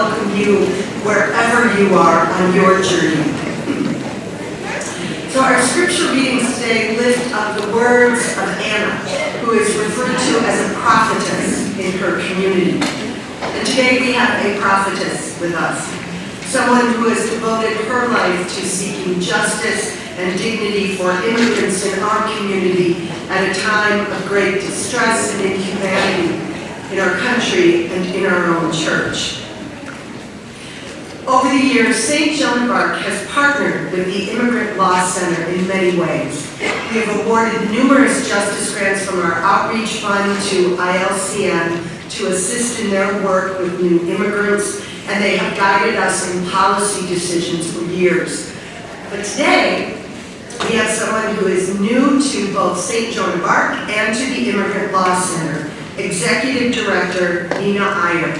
welcome you wherever you are on your journey. So our scripture readings today lift up the words of Anna, who is referred to as a prophetess in her community. And today we have a prophetess with us, someone who has devoted her life to seeking justice and dignity for immigrants in our community at a time of great distress and inhumanity in our country and in our own church. Over the years, St. Joan of Arc has partnered with the Immigrant Law Center in many ways. We have awarded numerous justice grants from our outreach fund to ILCM to assist in their work with new immigrants, and they have guided us in policy decisions for years. But today, we have someone who is new to both St. Joan of Arc and to the Immigrant Law Center, Executive Director Veena Iyer.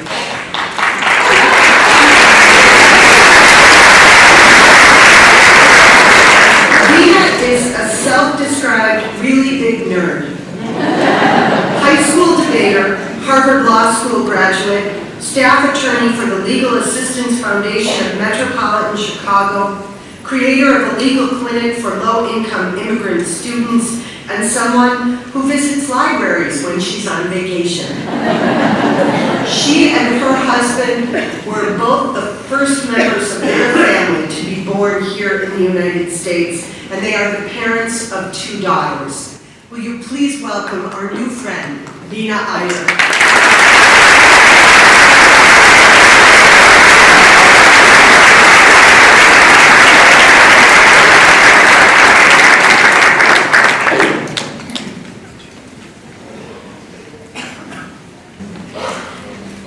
Veena is a self-described really big nerd. High school debater, Harvard Law School graduate, staff attorney for the Legal Assistance Foundation of Metropolitan Chicago, creator of a legal clinic for low-income immigrant students, and someone who visits libraries when she's on vacation. She and her husband were both the first members of their family to be born here in the United States, and they are the parents of 2 daughters. Will you please welcome our new friend, Veena Iyer.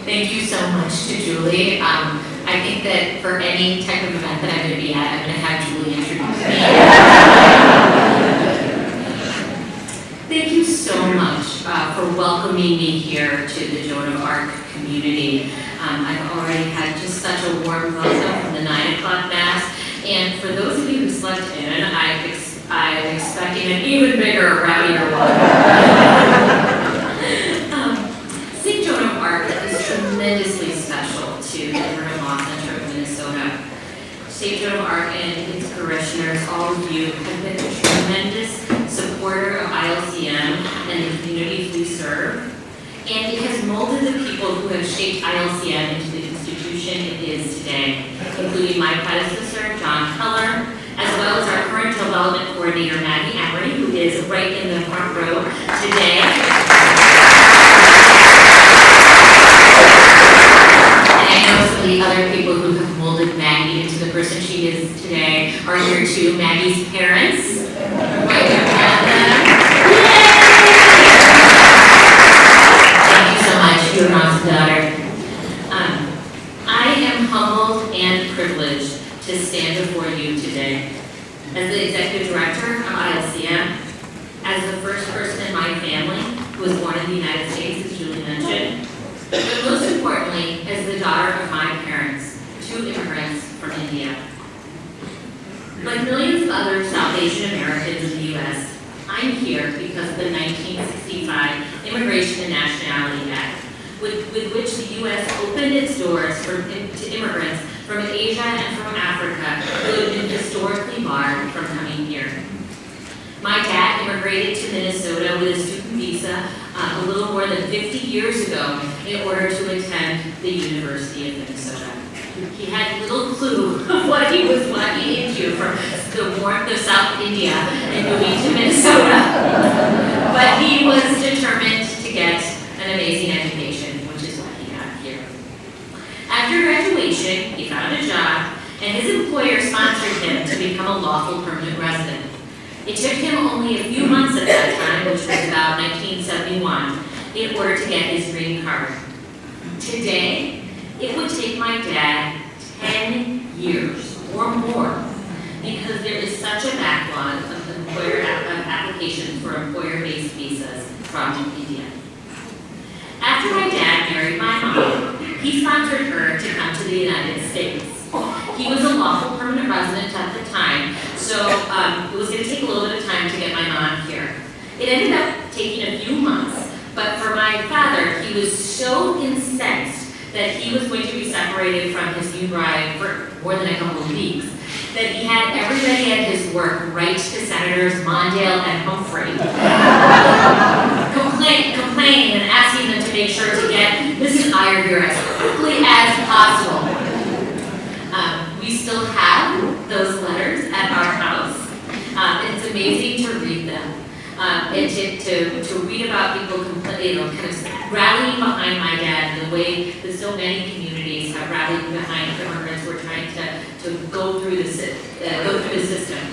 Thank you so much to Julie. I think that for any type of event that I'm going to be at, I'm going to have Julie introduce me. Thank you so much for welcoming me here to the Joan of Arc community. I've already had just such a warm welcome from the 9 o'clock Mass, and for those of you who slept in, I'm expecting an even bigger, rowdier one. St. Joan of Arc is tremendously special to the Immigrant Law Center of Minnesota. St. Joan of Arc and its parishioners, all of you, have been a tremendous supporter of ILCM and the communities we serve. And it has molded the people who have shaped ILCM into the institution it is today, including my predecessor, John Keller, as well as our current development coordinator, Maggie Emery, who is right in the front row today. The other people who have molded Maggie into the person she is today are here too. Maggie's parents. Right there, Thank you so much. You're an awesome daughter. I am humbled and privileged to stand before you today as the Executive Director of ILCM, as the first person in my family who was born in the United States, as Julie mentioned, but most importantly, as the daughter of my parents, 2 immigrants from India. Like millions of other South Asian Americans in the U.S., I'm here because of the 1965 Immigration and Nationality Act, with which the U.S. opened its doors to immigrants from Asia and from Africa who had been historically barred from coming here. My dad immigrated to Minnesota with a student visa a little more than 50 years ago in order to attend the University of Minnesota. He had little clue of what he was walking into from the warmth of South India and moving to Minnesota. But he was determined to get an amazing education, which is what he got here. After graduation, he found a job, and his employer sponsored him to become a lawful permanent resident. It took him only a few months at that time, which was about 1971, in order to get his green card. Today, it would take my dad 10 years or more because there is such a backlog of applications for employer-based visas from India. After my dad married my mom, he sponsored her to come to the United States. He was a lawful permanent resident at the time, so it was going to take a little bit of time to get my mom here. It ended up taking a few months, but for my father, he was so incensed that he was going to be separated from his new bride for more than a couple of weeks, that he had everybody at his work write to Senators Mondale and Humphrey, complaining and asking them to make sure to get Mrs. Iyer here as quickly as possible. We still have those letters at our house. It's amazing to read them. And to read about people kind of rallying behind my dad in the way that so many communities have rallied behind immigrants who are trying to go through the system.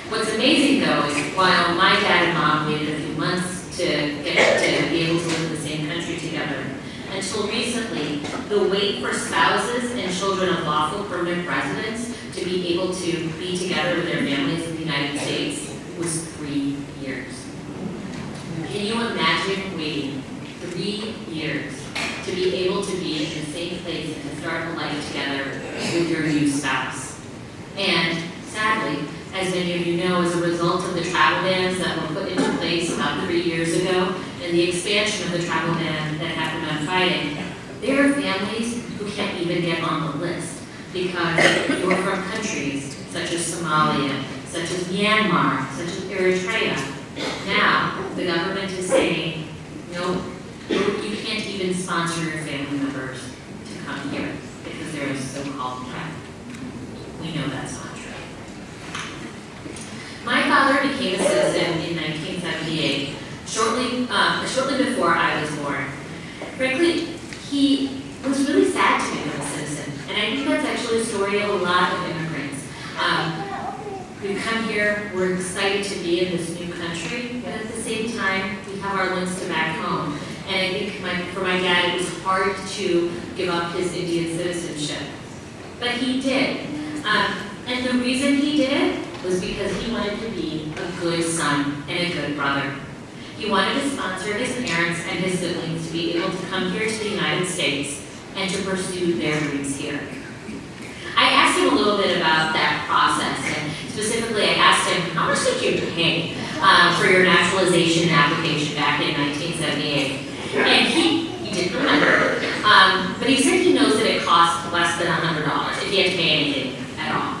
What's amazing though is while my dad and mom waited a few months to get to be able to live in the same country together, until recently, the wait for spouses and children of lawful permanent residents to be able to be together with their families in the United States was 3 years. Can you imagine waiting 3 years to be able to be in the same place and to start a life together with your new spouse? And sadly, as many of you know, as a result of the travel bans that were put into place about 3 years ago and the expansion of the travel ban that happened on Friday, there are families who can't even get on the list because you're from countries such as Somalia, such as Myanmar, such as Eritrea. Now, the government is saying, no, you can't even sponsor your family members to come here because there is so-called threat. We know that's not true. My father became a citizen in 1978, shortly before I was born. Frankly, he was really sad to become a citizen, and I think that's actually a story of a lot of immigrants. We come here, we're excited to be in this new country, but at the same time, we have our links to back home. And I think for my dad, it was hard to give up his Indian citizenship. But he did. And the reason he did it was because he wanted to be a good son and a good brother. He wanted to sponsor his parents and his siblings to be able to come here to the United States and to pursue their dreams here. I asked him a little bit about that process, and specifically I asked him, how much did you pay for your naturalization application back in 1978? And he didn't remember, but he said he knows that it cost less than $100 if he had to pay anything at all.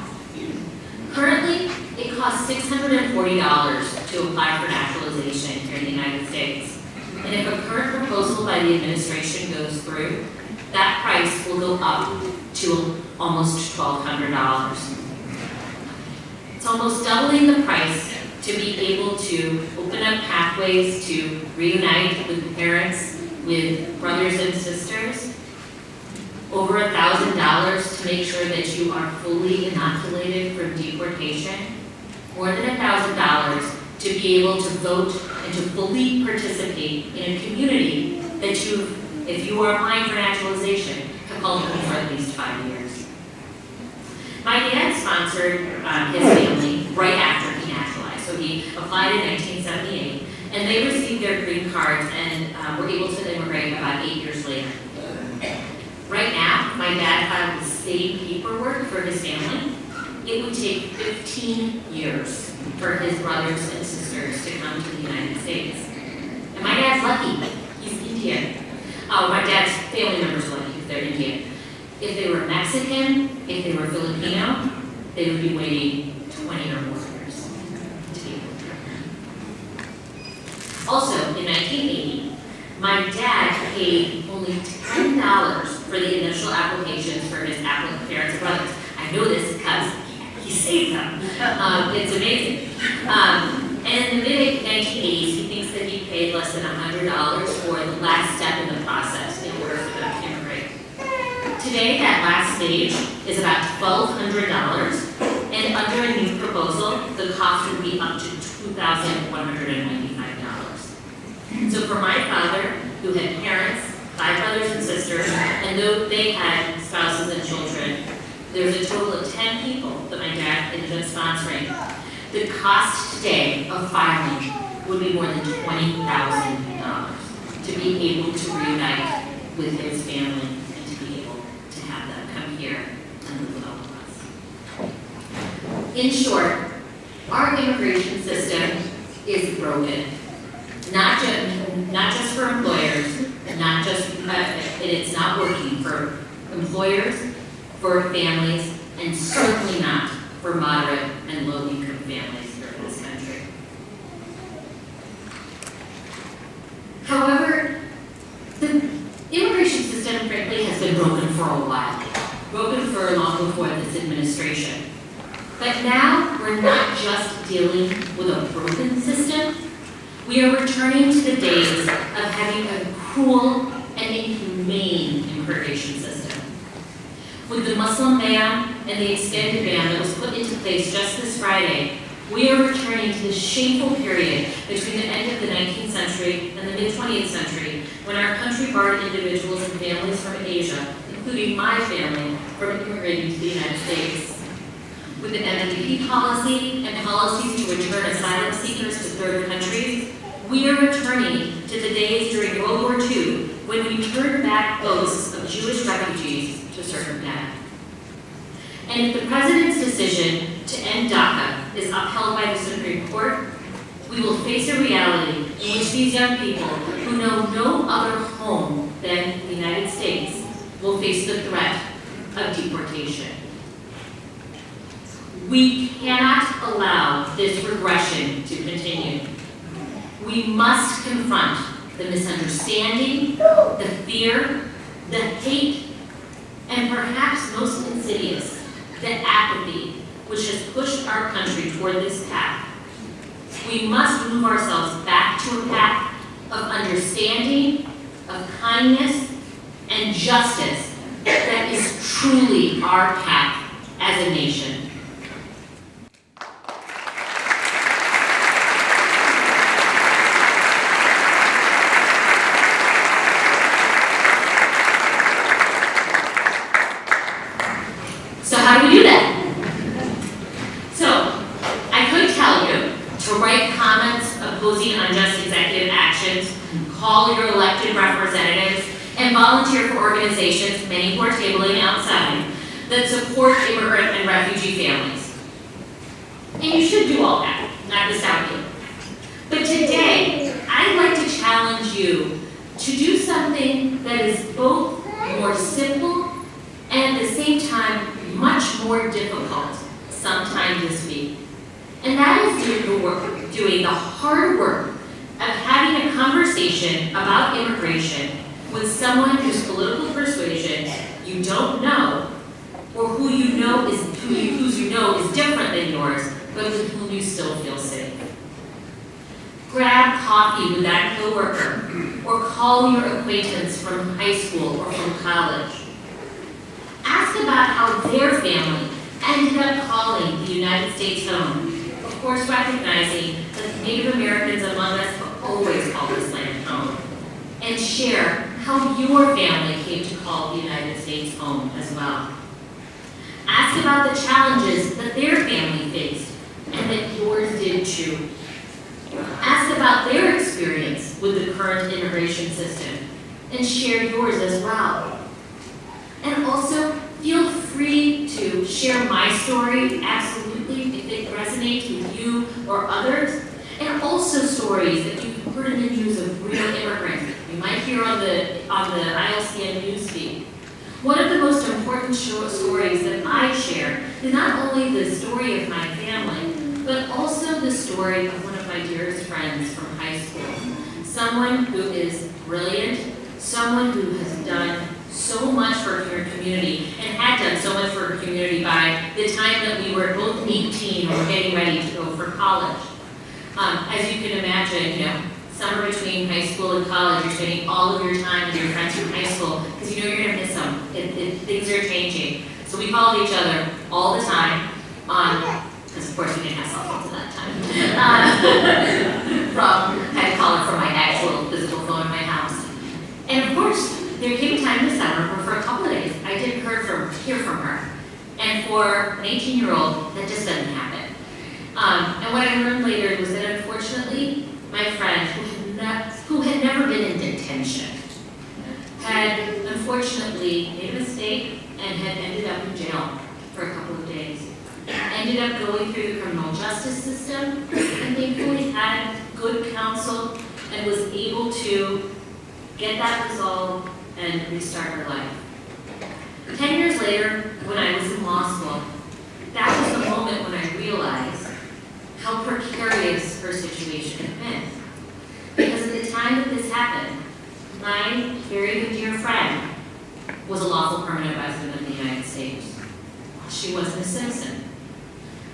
Currently, it costs $640 to apply for naturalization here in the United States. And if a current proposal by the administration goes through, that price will go up to almost $1,200. It's almost doubling the price to be able to open up pathways to reunite with parents, with brothers and sisters. Over $1,000 to make sure that you are fully inoculated from deportation. More than $1,000 to be able to vote and to fully participate in a community that if you are applying for naturalization, have held home for at least 5 years. My dad sponsored his family right after he naturalized. So he applied in 1978, and they received their green cards and were able to immigrate about 8 years later. Right now, my dad filed the same paperwork for his family. It would take 15 years for his brothers and sisters to come to the United States. And my dad's lucky. He's Indian. My dad's family members are lucky if they're Indian. If they were Mexican, if they were Filipino, they would be waiting 20 or more years to be able to come here. Also, in 1980, my dad paid only $10 for the initial applications for his applicant parents and brothers. I know this because he saved them. It's amazing. And in the mid-1980s, he thinks that he paid less than $100 for the last step in the process in order for them to immigrate. Today, that last stage is about $1,200, and under a new proposal, the cost would be up to $2,195. So for my father, who had parents, 5 brothers and sisters, and though they had spouses and children, there's a total of 10 people that my dad ended up sponsoring. The cost today of filing would be more than $20,000 to be able to reunite with his family and to be able to have them come here and live with all of us. In short, our immigration system is broken. Not just for employers, not just it's not working for employers, for families, and certainly not for moderate and low-income families here in this country. However, the immigration system, frankly, has been broken for a while, broken for long before this administration. But now, we're not just dealing with a broken system, we are returning to the days of having a cruel and inhumane immigration system. With the Muslim ban and the extended ban that was put into place just this Friday, we are returning to the shameful period between the end of the 19th century and the mid-20th century, when our country barred individuals and families from Asia, including my family, from immigrating to the United States. With the MMP policy and policies to return asylum seekers to third countries, we are returning to the days during World War II when we turned back boats of Jewish refugees to certain death. And if the President's decision to end DACA is upheld by the Supreme Court, we will face a reality in which these young people, who know no other home than the United States, will face the threat of deportation. We cannot allow this regression to continue. We must confront the misunderstanding, the fear, the hate, and perhaps most insidious, the apathy, which has pushed our country toward this path. We must move ourselves back to a path of understanding, of kindness, and justice that is truly our path as a nation. So how do we do that? So I could tell you to write comments opposing unjust executive actions, call your elected representatives, and volunteer for organizations, many who are tabling outside, that support immigrant and refugee families. And you should do all that, not without you. But today, I'd like to challenge you to do something that is both more simple and at the same time much more difficult sometime this week. And that is doing the hard work of having a conversation about immigration with someone whose political persuasion you don't know, or whose you know is different than yours, but with whom you still feel safe. Grab coffee with that coworker, or call your acquaintance from high school or from college. Ask about how their family ended up calling the United States home, of course recognizing that Native Americans among us have always called this land home, and share how your family came to call the United States home as well. Ask about the challenges that their family faced and that yours did too. Ask about their experience with the current immigration system and share yours as well. And also, feel free to share my story, absolutely, if it resonates with you or others, and also stories that you've heard in the news of real immigrants. You might hear on the ILCM news feed. One of the most important stories that I share is not only the story of my family, but also the story of one of my dearest friends from high school. Someone who is brilliant, someone who has done so much for her community and had done so much for her community by the time that we were both 18 or getting ready to go for college. As you can imagine, summer between high school and college, you're spending all of your time with your friends from high school because you know you're going to miss them. Things are changing. So we called each other all the time, because of course we didn't have cell phones at that time. I had to call her from my actual physical phone in my house. And of course, there came a time this summer where for a couple of days I didn't hear from her. And for an 18-year-old, that just doesn't happen. And what I learned later was that unfortunately, my friend, who had never been in detention, had unfortunately made a mistake and had ended up in jail for a couple of days. Ended up going through the criminal justice system, and thankfully had good counsel and was able to get that resolved and restart her life. 10 years later, when I was in law school, that was the moment when I realized how precarious her situation had been. Because at the time that this happened, my very good dear friend was a lawful permanent resident of the United States. She wasn't a citizen.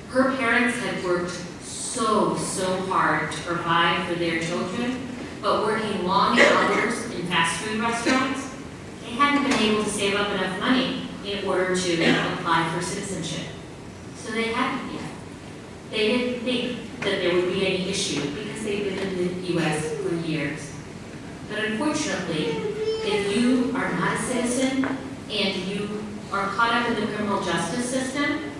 Her parents had worked so hard to provide for their children, but working long hours in fast food restaurants, they hadn't been able to save up enough money in order to apply for citizenship. So they hadn't yet. They didn't think that there would be any issue because they'd been in the U.S. for years. But unfortunately, if you are not a citizen and you are caught up in the criminal justice system,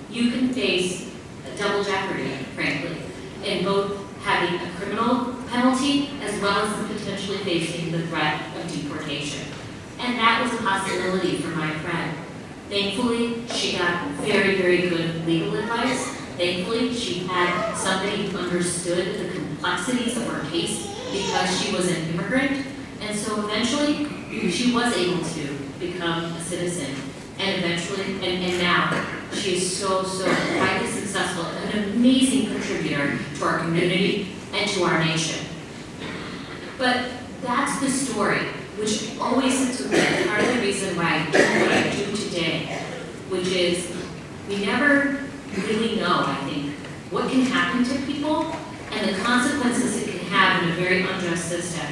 you can face a double jeopardy, frankly, in both having a criminal penalty as well as potentially facing the threat of deportation. And that was a possibility for my friend. Thankfully, she got very good legal advice. Thankfully, she had somebody who understood the complexities of her case because she was an immigrant. And so eventually, she was able to become a citizen. And eventually, and now, she is so highly successful, an amazing contributor to our community and to our nation. But that's the story, which always sits with me, part of the reason why I do what I do today, which is we never really know, I think, what can happen to people and the consequences it can have in a very unjust system.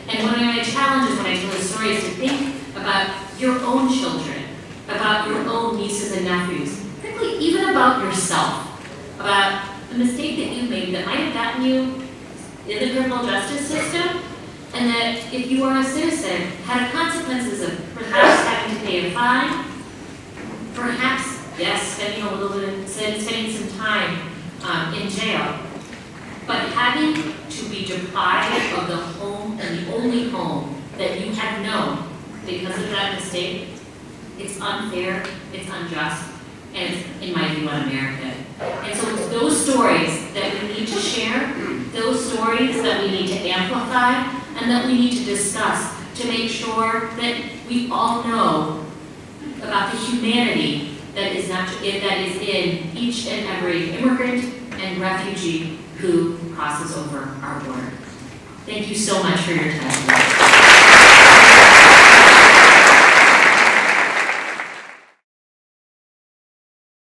And one of my challenges when I tell the story is to think about your own children, about your own nieces and nephews, frankly, even about yourself, about the mistake that you made that might have gotten you in the criminal justice system, and that if you are a citizen, had consequences of perhaps having to pay a fine, perhaps, yes, spending a little bit, spending some time in jail, but having to be deprived of the home and the only home that you have known because of that mistake, it's unfair, it's unjust, and it's, in my view, un-American. And so it's those stories that we need to share, those stories that we need to amplify, and that we need to discuss to make sure that we all know about the humanity that is in each and every immigrant and refugee who crosses over our border. Thank you so much for your time.